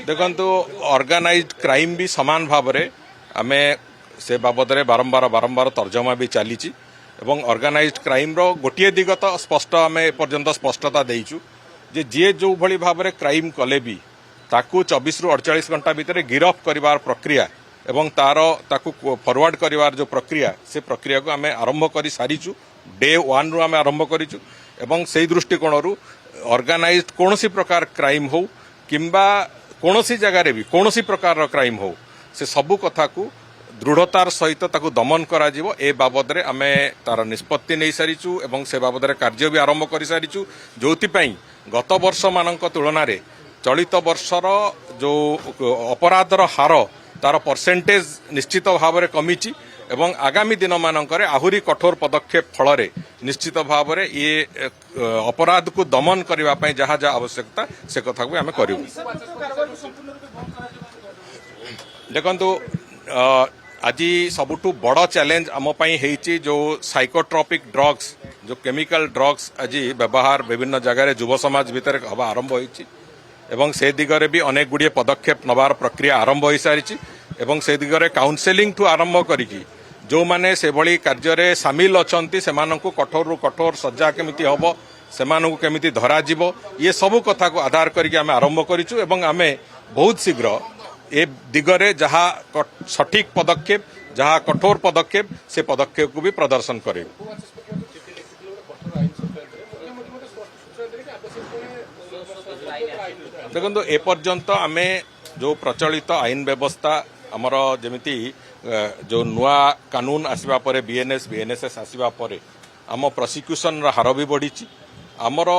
देखंतु organised crime भी समान भाव में आमे से बाबद बारंबार बारंबार तर्जमा भी चली एवं ऑर्गेनाइज्ड क्राइम रो गोटे दिग तो स्पष्ट आम एपर्यंत स्पष्टता देइचु जे जी जो भली भाव में क्राइम कले भी ताकू 24 रु 48 घंटा भितर गिरफ करिवार प्रक्रिया एवं तार ताकू फॉरवर्ड करिवार जो प्रक्रिया से प्रक्रिया को आम आरंभ कर सारीचु डे 1 रु आम आरंभ करिचु एवं से दृष्टिकोण ऑर्गेनाइज्ड कौनसी प्रकार क्राइम हो किंबा कौनसी जगार भी कौनसी प्रकार क्राइम हो से सबू कथा को दृढ़तार सहित ताकू दमन करा जीवो ए बाबद रे आमे तार निष्पत्ति नहीं सारीचु एवं से बाबद रे कार्य भी आरंभ कर सारीचु जोथिपाई गत वर्ष मानक तुलना रे चलित वर्षर जो अपराधर हार तार परसेंटेज निश्चित भाव में कमिची एवं आगामी दिन मानकरे आहुरी कठोर पदक्षेप फल निश्चित भाव में ये अपराध को दमन करने जहाँ जहाँ आवश्यकता से कथा को आम करूँ। देखु आज सबुठु बड़ चैलेंज आम होइची जो साइकोट्रॉपिक ड्रग्स जो केमिकल ड्रग्स आज व्यवहार विभिन्न जगह युव समाज भितर हवा आरंभ होइची एवं से दिगरे भी अनेक गुड़िए पदक्षेप नबार प्रक्रिया आरंभ हो सारी एवं से दिगरे काउंसेलिंग ठू आरंभ करिकी जो माने से भली कार्य रे सामिल अछंती सेमानंकु कठोर रु कठोर सजा केमिति हबो सेमानंकु केमिति धरा जीवो ये सब कथा को आधार करके आमे आरंभ करिचु एवं आमे बहुत शीघ्र ए दिगरे जहाँ सठिक पदक्षेप जहाँ कठोर पदक्षेप से पदक्षेप को भी प्रदर्शन करेबु। देखो एपर्यंत आमे जो प्रचलित आईन व्यवस्था आमर जमिति जो नुआ कानून आसवा परे बीएनएस बीएनएसएस आसवा परे आम प्रोसिक्यूशन हार भी बढ़ी आमर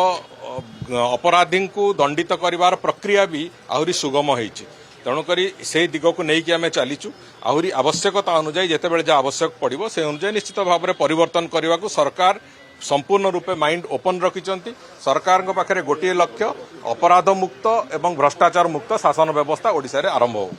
अपराधी को दंडित करिवार प्रक्रिया भी आहुरी सुगम होइछि तेणुकरी से दिग को लेकिन आम चलीचु आहुरी आवश्यकता अनुଯାयी जितेबाला जहाँ आवश्यक पड़ो से अनुଯାयी निश्चित भाव में परिवर्तन करने को सरकार संपूर्ण रूपे माइंड ओपन रखिंट सरकार पाखे गोटे लक्ष्य अपराध मुक्त एवं भ्रष्टाचार मुक्त शासन व्यवस्था ओडिशा रे आरंभ हो।